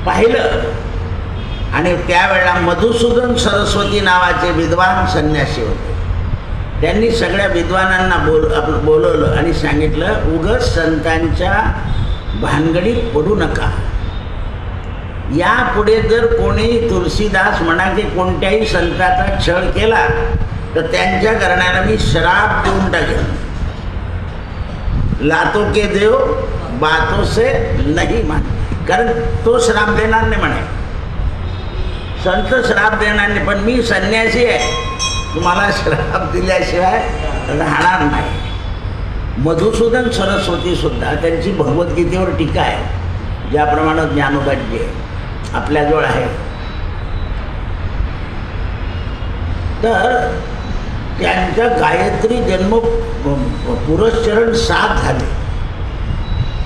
पाहिलं आणि त्यावेळेला मधुसूदन सरस्वती नावाचे विद्वान संन्यासी होते. त्यांनी सगळ्या विद्वानांना बोलवलं आणि सांगितलं उगाच संतांच्या भानगडीत पडू नका. यापुढे जर कोणी तुलसीदास म्हणा की कोणत्याही संताचा छळ केला तर त्यांच्या घराण्याला मी श्राप देऊन टाकेन. लातो के देव बातों से नहीं मान. कारण तो श्राप देणार नाही म्हणे. संत श्राप देणार नाही, पण मी संन्यासी आहे, तुम्हाला श्राप दिल्याशिवाय राहणार नाही. मधुसूदन सरस्वती सुद्धा त्यांची भगवद्गीतेवर टीका आहे, ज्याप्रमाणे ज्ञानोबाची आहे आपल्याजवळ आहे. तर त्यांच्या गायत्री जन्म पुरस्चरण 7 झाले.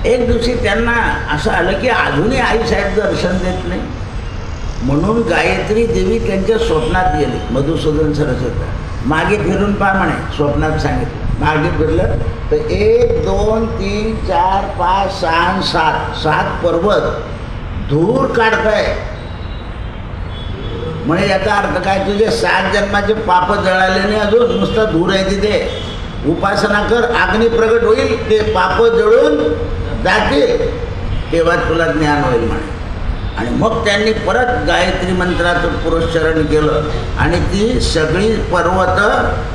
एक दिवशी त्यांना असं आलं की अजूनही आईसाहेब दर्शन देत नाही. म्हणून गायत्री देवी त्यांच्या स्वप्नात गेली. मधुसूदन सरस्वती मागे फिरून पहा म्हणे. स्वप्नात सांगितलं. मागे फिरलं तर 1 2 3 4 5 6 7 पर्वत धूर काढताय. म्हणजे याचा अर्थ काय, तुझे 7 जन्माचे पाप जळाले नाही अजून, नुसता धूर आहे तिथे. उपासना कर, अग्नी प्रगट होईल, ते पाप जळून जातील, तेव्हा तुला ज्ञान होईल म्हणे. आणि मग त्यांनी परत गायत्री मंत्राचं पुरस्चरण केलं आणि ती सगळी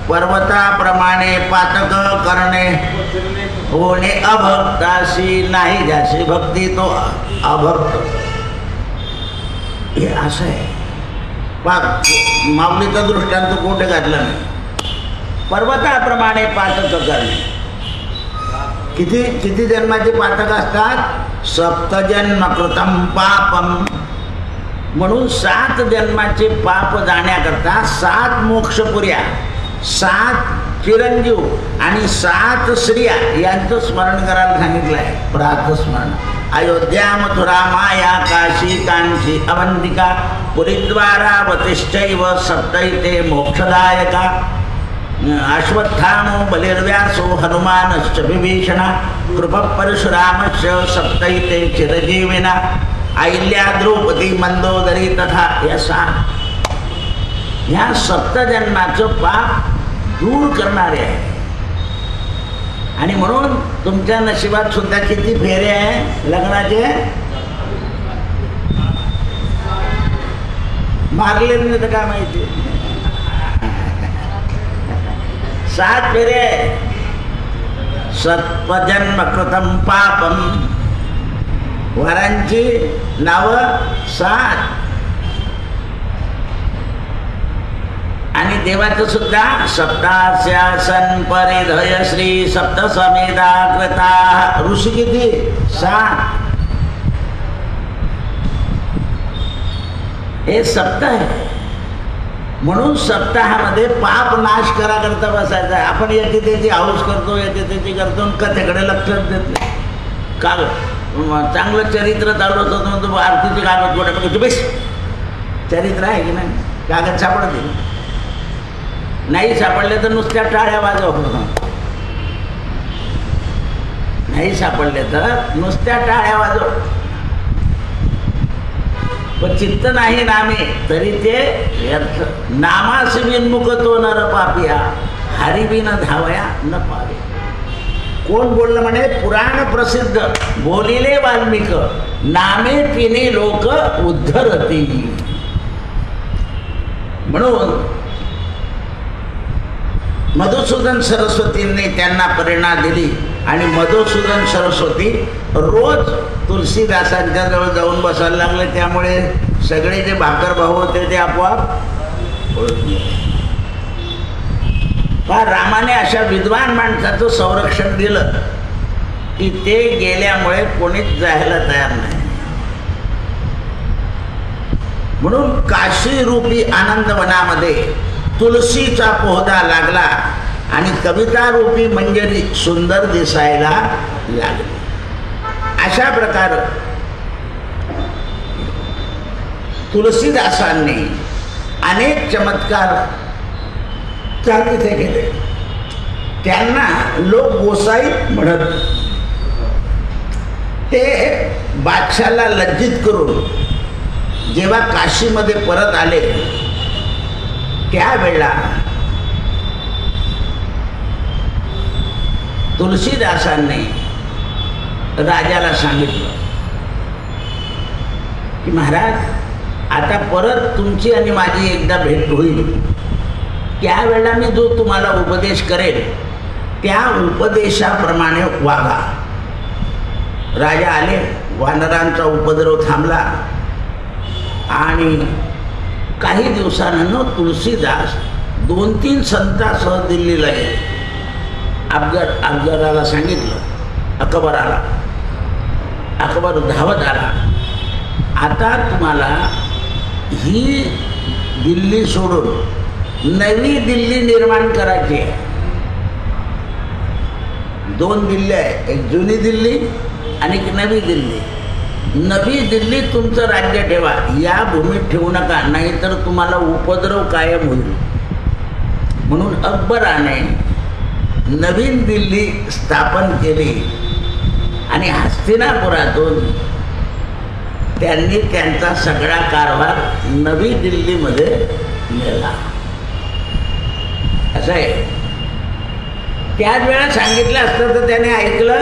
पर्वताप्रमाणे पातक करणे होणे अभक्ताशी नाही जाशी भक्ती तो अभक्त. हे असं आहे. माऊलीचा दृष्टांत कुठे घातला नाही. पर्वताप्रमाणे पातक करणे. किती जन्माचे पातक असतात? 7 जन्म कृतम पापम. म्हणून 7 जन्माचे पाप जाण्याकरता 7 मोक्षपुऱ्या, 7 चिरंजीव आणि 7 स्त्रिया यांचं स्मरण करायला सांगितलं आहे. प्रातस्मरण. अयोध्या, मथुरा, माया, काशी, कांची, अवंतिका, पुरीद्वारा, वतिश्चैव सप्तैते मोक्षदायका. अश्वत्थामो बलिर्व्यासो हनुमानश्च विभीषण कृप परशुरामश्च सप्तैते चिरजीविना. अहिल्या, द्रौपदी, मंदोदरी तथा यशा. ह्या 7 जन्माचं पाप दूर करणारे आहे. आणि म्हणून तुमच्या नशिबात सुद्धा किती फेरे आहे लग्नाचे? मारले नाही तर काय माहिती. 7 फेरे. 7 जन्म कृतम पापम. वारांची नावं 7 आणि देवाचं सुद्धा सप्तास्यासन परिधय श्री सप्तसमेधा कृता ऋषी किती 7 हे सप्ताह आहे. म्हणून सप्ताहामध्ये पाप नाश करा करता बसायचा आहे. आपण याची त्याची हाऊस करतो, याची त्याची करतो, कथेकडे लक्षच देत नाही. चांगलं चरित्र चालू होतं म्हणतो आरतीचे कागद गोट्या बेस चरित्र आहे की नाही, कागद सापडतील. नाही सापडले तर नुसत्या टाळ्या वाजव, नाही सापडले तर नुसत्या टाळ्या वाजव. पण चित्त नाही नामे तरी ते व्यर्थ. नामास विन्मुख तो नर पापिया हरिबिन धावया न पावे. कोण बोललं म्हणे, पुराण प्रसिद्ध बोलिले वाल्मिक नामे पिणे लोक उद्धरती. म्हणून मधुसूदन सरस्वतींनी त्यांना प्रेरणा दिली आणि मधुसूदन सरस्वती रोज तुलसीदासांच्या जवळ जाऊन बसायला लागले. त्यामुळे सगळे जे भाकर भाऊ होते ते आपोआप ओळखले. फार रामाने अशा विद्वान माणसाचं संरक्षण दिलं की ते गेल्यामुळे कोणीच जायला तयार नाही. म्हणून काशी रूपी आनंदवनामध्ये तुलसीचा पोहदा लागला आणि कविता रूपी मंजरी सुंदर दिसायला लागली. अशा प्रकारे तुलसीदासांनी अनेक चमत्कार तिथे केले. त्यांना लोक गोसाई म्हणत. ते बादशाला लज्जित करून जेव्हा काशीमध्ये परत आले त्यावेळेला तुलसीदासांनी राजाला सांगितलं की महाराज आता परत तुमची आणि माझी एकदा भेट होईल. त्यावेळेला मी जो तुम्हाला उपदेश करेल त्या उपदेशाप्रमाणे वागा. राजा आले, वानरांचा उपद्रव थांबला आणि काही दिवसानंतर तुलसीदास 2-3 संतांसह दिल्लीला गेले. अकबराला सांगितलं, अकबर आला. अकबर धावत आला. आता तुम्हाला ही दिल्ली सोडून नवी दिल्ली निर्माण करायची आहे. 2 दिल्ली आहे, एक जुनी दिल्ली आणि एक नवी दिल्ली. नवी दिल्ली तुमचं राज्य ठेवा, या भूमीत ठेवू नका, नाहीतर तुम्हाला उपद्रव कायम होईल. म्हणून अकबराने नवीन दिल्ली स्थापन केली आणि हस्तिनापुरातून त्यांनी त्यांचा सगळा कारभार नवी दिल्लीमध्ये नेला. असं आहे. त्याच वेळा सांगितलं असतं तर त्याने ऐकलं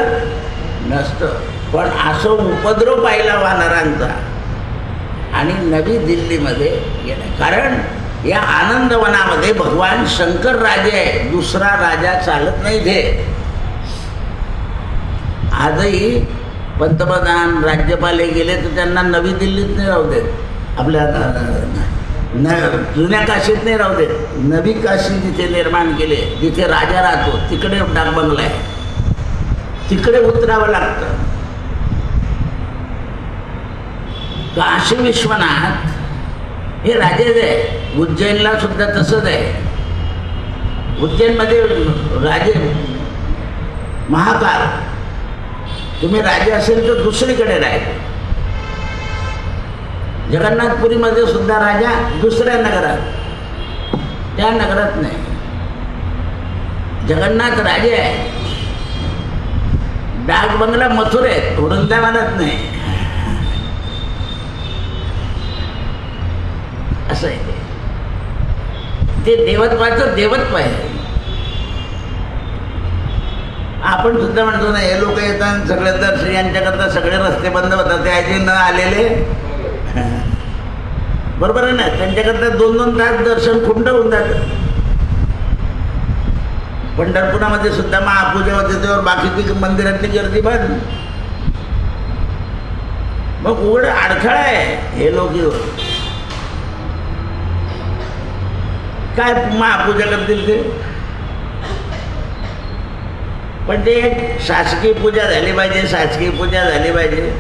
नसतं. पण असं उपद्रव पाहिला वानरांचा आणि नवी दिल्लीमध्ये गेला. कारण या आनंदवनामध्ये भगवान शंकर राजे आहे, दुसरा राजा चालत नाही. ते आजही पंतप्रधान राज्यपाल गेले तर त्यांना नवी दिल्लीत नाही राहू देत, आपल्या जुन्या काशीत नाही राहू देत. नवी काशी जिथे निर्माण केले, जिथे राजा राहतो तिकडे डाकबंगला आहे, तिकडे उतरावं लागतं. काशी विश्वनाथ हे राजेच आहे. उज्जैनला सुद्धा तसंच आहे. उज्जैनमध्ये राजे महाकाल, तुम्ही राजे असेल तर दुसरीकडे राहायचे. जगन्नाथपुरीमध्ये सुद्धा राजा दुसऱ्या नगरात, त्या नगरात नाही. जगन्नाथ राजे आहे. डाकबंगला मथुरेत, वृंदावनात नाही. असं आहे. ते देवत्वाचं देवत्व आहे. आपण सुद्धा म्हणतो ना, हे लोक येतात सगळे दर्शन, यांच्याकरता सगळे रस्ते बंद होतात, ते आजी न आलेले बरोबर आहे ना. त्यांच्याकरता 2-2 तास दर्शन खुंट होऊन जातं. पंढरपुरामध्ये सुद्धा महापूजा होते, तेव्हा बाकीची मंदिरातली गर्दी बंद. मग उघड अडथळा आहे हे लोक काय महापूजा करतील ते. पण ते शासकीय पूजा झाली पाहिजे, शासकीय पूजा झाली पाहिजे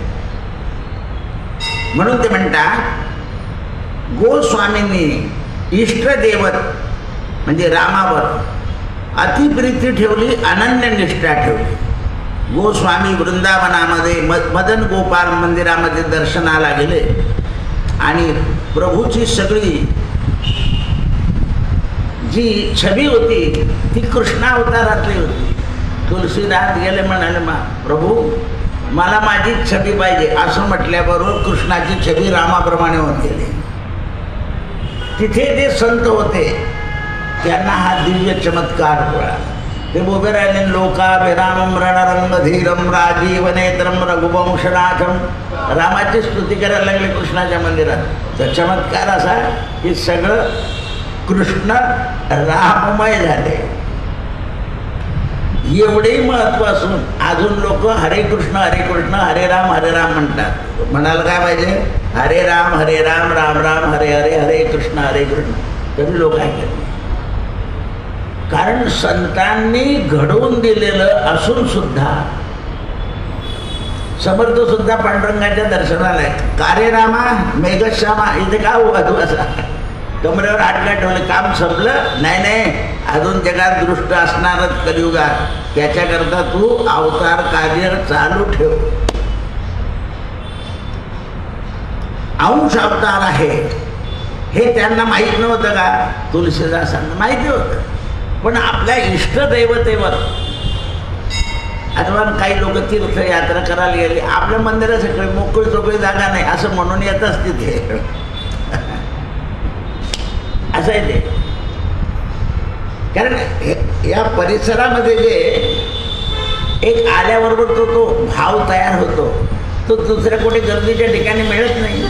म्हणून ते म्हणतात गोस्वामींनी इष्टदेवत म्हणजे रामावर अतिप्रीती ठेवली, अनन्य निष्ठा ठेवली. गोस्वामी वृंदावनामध्ये मदन गोपाल मंदिरामध्ये दर्शनाला गेले आणि प्रभूची सगळी जी छबी होती ती कृष्णावतारातली होती. तुलसीदास गेले म्हणाले प्रभू मला माझी छबी पाहिजे असं म्हटल्याबरोबर कृष्णाची छबी रामाप्रमाणे होत गेली. तिथे जे संत होते त्यांना हा दिव्य चमत्कार कळला. ते उभे राहिले लोकाभिरामम रणरंग धीरम राजीव नेत्रम रघुवंशनाथम रामाची स्तुती करायला लागले कृष्णाच्या मंदिरात. तर चमत्कार असा की सगळं कृष्ण राममय झाले. एवढेही महत्व असून अजून लोक हरे कृष्ण हरे राम म्हणतात. म्हणाल काय पाहिजे हरे राम राम राम हरे हरे हरे कृष्ण तरी लोक ऐकत नाही. कारण संतांनी घडवून दिलेलं असून सुद्धा समर्थ सुद्धा पांडुरंगाच्या दर्शनाला आहे. कार्य रामा मेघश्यामा इथे का उभा तू असा कमरेवर हात काय ठेवले काम संपलं नाही अजून जगात दृष्ट असणारच कलियुगात. त्याच्याकरता तू अवतार कार्य चालू ठेव. अंश अवतार आहे हे त्यांना माहीत नव्हतं का? तुलसीदासांना माहिती होतं. पण आपल्या इष्टदैवतेवर अथवा काही लोक तीर्थयात्रा करायला गेले आपल्या मंदिरासाठी मोकळी चोकळी जागा नाही असं म्हणून येतच तिथे असं आहे ते. कारण या परिसरामध्ये जे एक आल्याबरोबर तो भाव तयार होतो तो दुसऱ्या कुठे गर्दीच्या ठिकाणी मिळत नाही.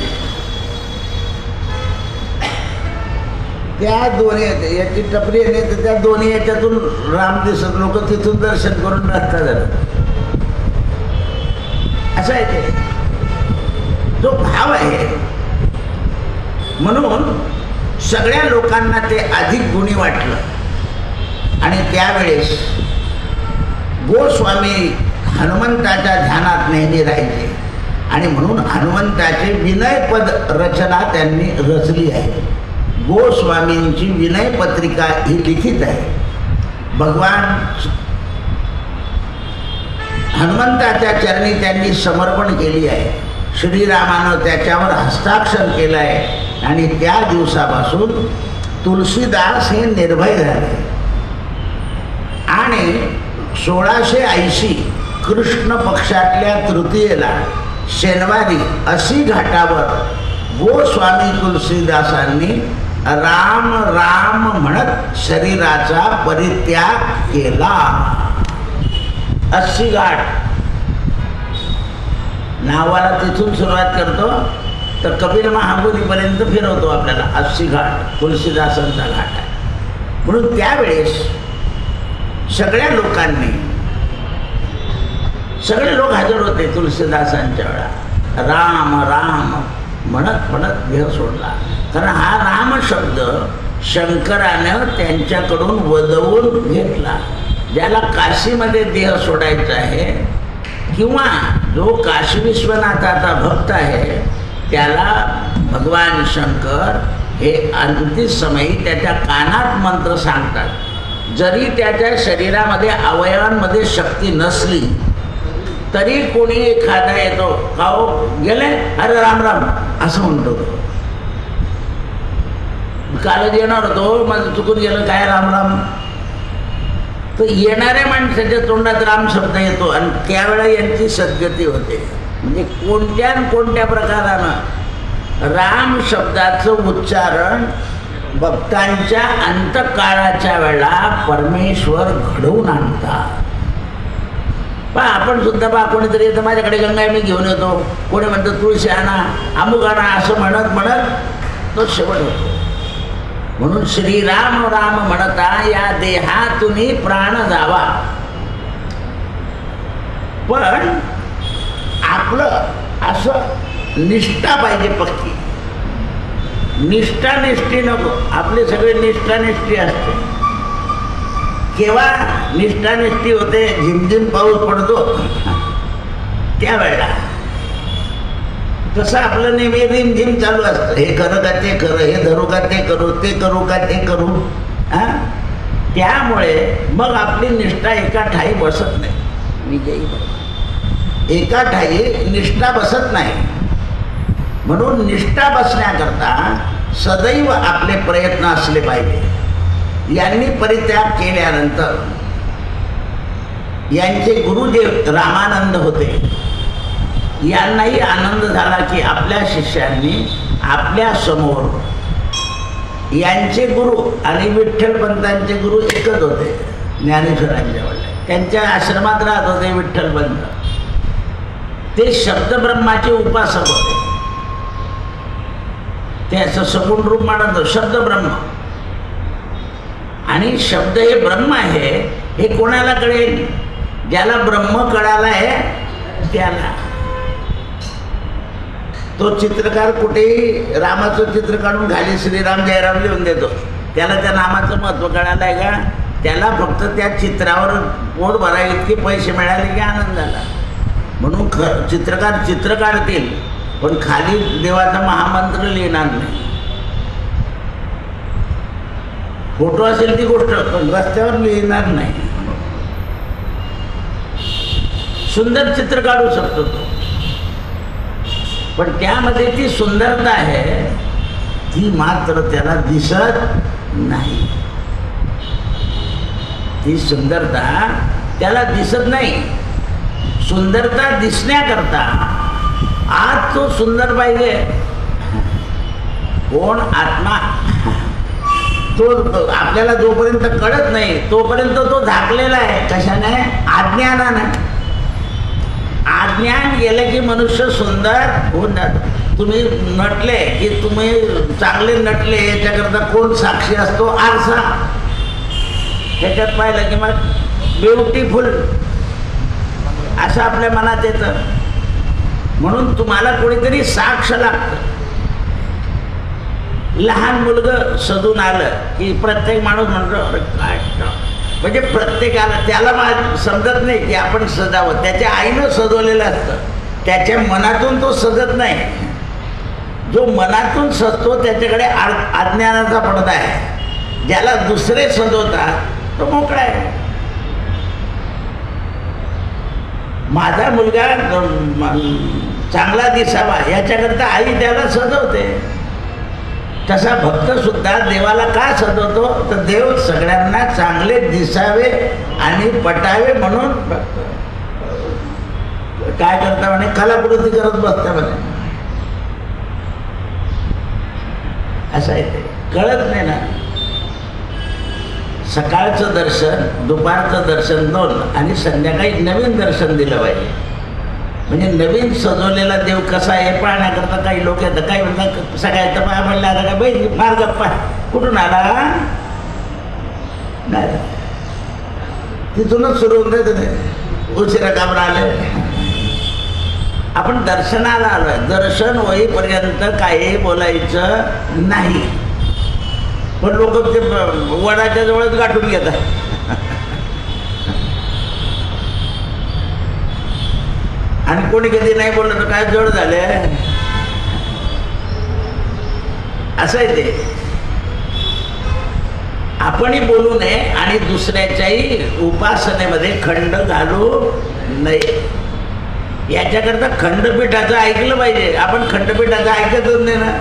त्या दोन्ही याची टपरी आहे तर त्या दोन्ही याच्यातून राम दिसत लोक तिथून दर्शन करून रस्ता जातात. असं आहे ते जो भाव आहे. म्हणून सगळ्या लोकांना ते अधिक गुणी वाटलं आणि त्यावेळेस गोस्वामी हनुमंताच्या ध्यानात नेहमी राहायचे आणि म्हणून हनुमंताची विनयपद रचना त्यांनी रचली आहे. गोस्वामींची विनय पत्रिका ही लिखित आहे. भगवान हनुमंताच्या चरणी त्यांनी समर्पण केली आहे. श्रीरामानं त्याच्यावर हस्ताक्षर केलं आहे आणि त्या दिवसापासून तुलसीदास हे निर्भय झाले. आणि 1680 कृष्ण पक्षातल्या तृतीयेला शनिवारी असी घाटावर गोस्वामी तुलसीदासांनी राम राम म्हणत शरीराचा परित्याग केला. 80 घाट नावाला तिथून सुरुवात करतो तर कपिल महामुनीपर्यंत फिरवतो आपल्याला. 80 घाट तुलसीदासांचा घाट आहे. म्हणून त्यावेळेस सगळ्या लोकांनी सगळे लोक हजर होते तुलसीदासांच्या वेळा. राम राम म्हणत म्हणत देह सोडला. कारण हा राम शब्द शंकरानं त्यांच्याकडून वदवून घेतला. ज्याला काशीमध्ये देह सोडायचा आहे किंवा जो काशी विश्वनाथाचा भक्त आहे त्याला भगवान शंकर हे अंतिम समयी त्याच्या कानात मंत्र सांगतात. जरी त्याच्या शरीरामध्ये अवयवांमध्ये शक्ती नसली तरी कोणी एखादा येतो खाओ गेले अरे राम राम असं म्हणतो. कालच येणार होतो माझं चुकून गेलं काय राम राम तर येणाऱ्या माणसाच्या तोंडात राम शब्द येतो आणि त्यावेळेला यांची सद्गती होते. म्हणजे कोणत्या कोणत्या प्रकारानं राम शब्दाचं उच्चारण भक्तांच्या अंतकाळाच्या वेळा परमेश्वर घडवून आणतात. पहा आपण सुद्धा पहा कोणीतरी येतं माझ्याकडे गंगा मी घेऊन येतो, कोणी म्हणतं तुळशी आणा अमुक आणा असं म्हणत म्हणत तो शेवट होतो. म्हणून श्रीराम राम म्हणता या देहातून प्राण जावा. पण आपलं असं निष्ठा पाहिजे पक्की. निष्ठी नको. आपले सगळे निष्ठी असते. केव्हा निष्ठी होते? झिमझिम पाऊस पडतो त्यावेळेला. तसं आपलं नेहमी रिमझिम चालू असतं. हे खरं का ते खरं, हे धरू का ते करू, ते करू का ते करू. त्यामुळे मग आपली निष्ठा एका ठाई बसत नाही. एका ठाई निष्ठा बसत नाही. म्हणून निष्ठा बसण्याकरता सदैव आपले प्रयत्न असले पाहिजे. यांनी परित्याग केल्यानंतर यांचे गुरु जे रामानंद होते, यांनाही आनंद झाला की आपल्या शिष्यांनी आपल्या समोर, यांचे गुरु आणि विठ्ठलपंतांचे गुरु एकच होते. ज्ञानेश्वरांच्या वडील त्यांच्या आश्रमात राहत होते विठ्ठलपंत. ते शब्दब्रह्माचे उपासक होते. ते असं सगुण रूप मानत शब्द ब्रह्म. आणि शब्द हे ब्रह्म आहे हे कोणाला कळेल? ज्याला ब्रह्म कळाला आहे त्याला. तो चित्रकार कुठेही रामाचं चित्र काढून खाली श्रीराम जयराम लिहून देतो. त्याला त्या नामाचं महत्त्व कळालं आहे का? त्याला फक्त त्या चित्रावर पोट भराय इतके पैसे मिळाले की आनंद झाला. म्हणून चित्रकार चित्र काढतील पण खाली देवाचा महामंत्र लिहिणार नाही. फोटो असेल ती गोष्ट, पण रस्त्यावर लिहिणार नाही. सुंदर चित्र काढू शकतो तो, पण त्यामध्ये ती सुंदरता आहे ती मात्र त्याला दिसत नाही. ती सुंदरता त्याला दिसत नाही. सुंदरता दिसण्याकरता आज तो सुंदर पाहिजे. कोण? आत्मा. तो आपल्याला जोपर्यंत कळत नाही तोपर्यंत तो झाकलेला आहे. कशाने? अज्ञानाने. अज्ञान गेलं की मनुष्य सुंदर होऊन जातो. तुम्ही नटले की तुम्ही चांगले नटले याच्याकरता कोण साक्षी असतो? आरसा. त्याच्यात पाहिलं की मग ब्युटिफुल असं आपल्या मनात येतं. म्हणून तुम्हाला कोणीतरी साक्ष लागतं. लहान मुलगं सजून आलं की प्रत्येक माणूस म्हणतो अरे काय. म्हणजे प्रत्येकाला त्याला समजत नाही की आपण सजावं. त्याच्या आईनं सजवलेलं असतं. त्याच्या मनातून तो सजत नाही. जो मनातून सजतो त्याच्याकडे अज्ञानाचा पडदा आहे. ज्याला दुसरे सजवतात तो मोकळा आहे. माझा मुलगा चांगला दिसावा याच्याकरता आई त्याला सजवते. तसा भक्त सुद्धा देवाला का सजवतो? तर देव सगळ्यांना चांगले दिसावे आणि पटावे म्हणून काय करता म्हणे? कलाकृती करत बसता म्हणे. असं आहे ते. कळत नाही ना. सकाळचं दर्शन, दुपारचं दर्शन 2 आणि संध्याकाळी नवीन दर्शन दिलं पाहिजे. म्हणजे नवीन सजवलेला देव कसा आहे पाहण्याकरता काही लोक येतात. काही म्हणतात सकाळचं पाय म्हणलं आता काय बाई फार गप्पा कुठून आला? नाही, तिथूनच सुरू होऊन जायचं. उशिरा का बरं आले? आपण दर्शनाला आलोय. दर्शन होईपर्यंत काही बोलायचं नाही. पण लोक ते वडाच्या जवळच गाठून घेतात. आणि कोणी कधी नाही बोललं तर काय जड झाले असं आहे ते. आपणही बोलू नये आणि दुसऱ्याच्याही उपासनेमध्ये खंड घालू नये. याच्याकरता खंडपीठाचं ऐकलं पाहिजे. आपण खंडपीठाचं ऐकतच नाही ना.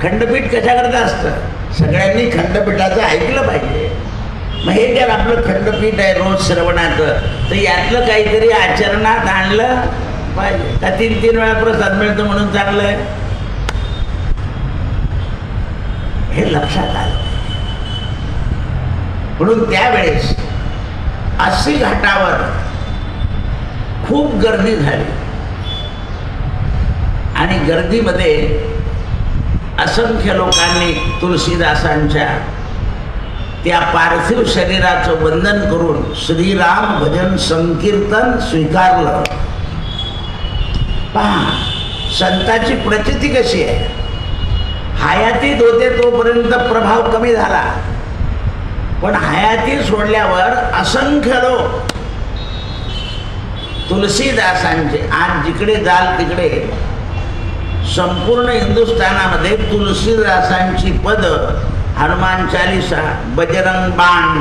खंडपीठ कशाकरता असतं? सगळ्यांनी खंडपीठाचं ऐकलं पाहिजे. मग हे जर आपलं खंडपीठ आहे रोज श्रवणाचं तर यातलं काहीतरी आचरणात आणलं पाहिजे. का 3-3 वेळा प्रसाद मिळतो म्हणून चांगलं आहे हे लक्षात आलं. म्हणून त्यावेळेस 80 घाटावर खूप गर्दी झाली आणि गर्दीमध्ये असंख्य लोकांनी तुलसीदासांच्या त्या पार्थिव शरीराचं वंदन करून श्रीराम भजन संकीर्तन स्वीकारलं. पहा संताची प्रचिती कशी आहे. हयातीत होते तोपर्यंत प्रभाव कमी झाला, पण हयाती सोडल्यावर असंख्य लोक तुलसीदासांचे, आज जिकडे जाल तिकडे संपूर्ण हिंदुस्थानामध्ये तुलसीदासांची पद, हनुमान चालीसा, बजरंग बाण.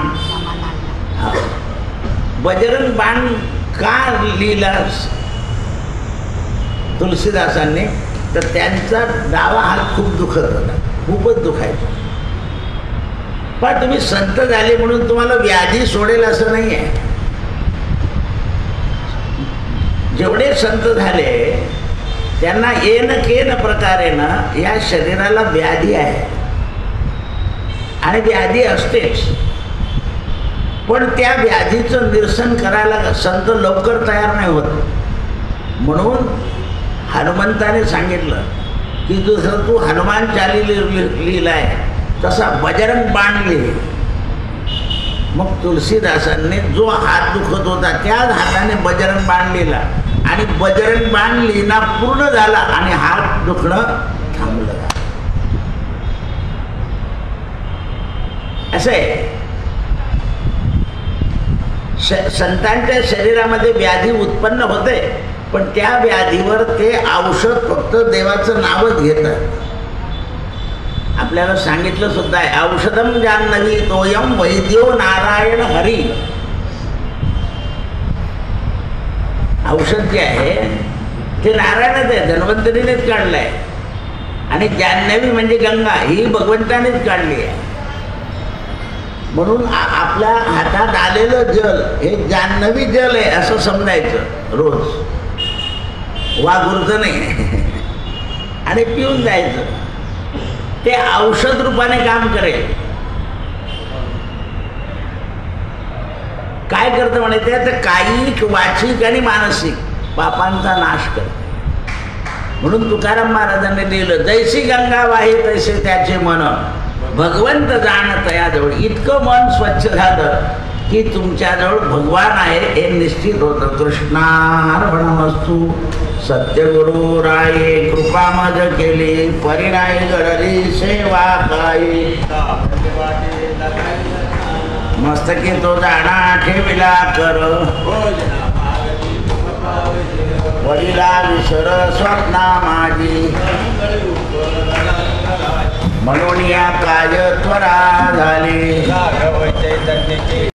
बजरंग बाण का लिहिला तुलसीदासांनी, तर त्यांचा डावा हात खूप दुखत होता, खूपच दुखायचा. पण तुम्ही संत झाले म्हणून तुम्हाला व्याधी सोडेल असं नाही आहे. जेवढे संत झाले त्यांना येन केन प्रकारेनं या शरीराला व्याधी आहे आणि व्याधी असतेच, पण त्या व्याधीचं निरसन करायला संत लवकर तयार नाही होत. म्हणून हनुमंताने सांगितलं की जसं तू हनुमान चाली लिहिलाय तसा बजरंग बाण लिहि. मग तुलसीदासांनी जो हात दुखत होता त्याच हाताने बजरंग बाण लिहिला आणि बजरंग बाण लिहिणं पूर्ण झाला आणि हात दुखणं थांबलं. असं आहे. संतांच्या शरीरामध्ये व्याधी उत्पन्न होते, पण त्या व्याधीवर ते औषध फक्त देवाचं नावच घेतात. आपल्याला सांगितलं सुद्धा आहे, औषधम जान्हवी तोयम वैद्यो नारायण हरी. औषध जे आहे ते नारायणच आहे, धन्वंतरीनेच काढलं आहे. आणि जान्हवी म्हणजे गंगा, ही भगवंतानेच काढली आहे. म्हणून आपल्या हातात आलेलं जल हे जान्हवी जल आहे असं समजायचं रोज, वाघुरचं नाही. आणि पिऊन जायचं, ते औषध रूपाने काम करेल. काय करतं म्हणायचं, तर कायिक, वाचिक आणि मानसिक पापांचा नाश करते. म्हणून तुकाराम महाराजांनी लिहिलं, जैसी गंगा वाही तैसे त्याचे मन, भगवंत जाणत याजवळ. इतकं मन स्वच्छ झालं की तुमच्याजवळ भगवान आहे हे निश्चित होतं. कृष्णार्पणमस्तु. सत्यगुरु राये कृपा मज केली, परिणाय घडली सेवा काही. मस्तकी तो जाणा ठेविला कर, वडिला विसर स्वप्ना माझी. म्हणून या काज त्वरा झाली.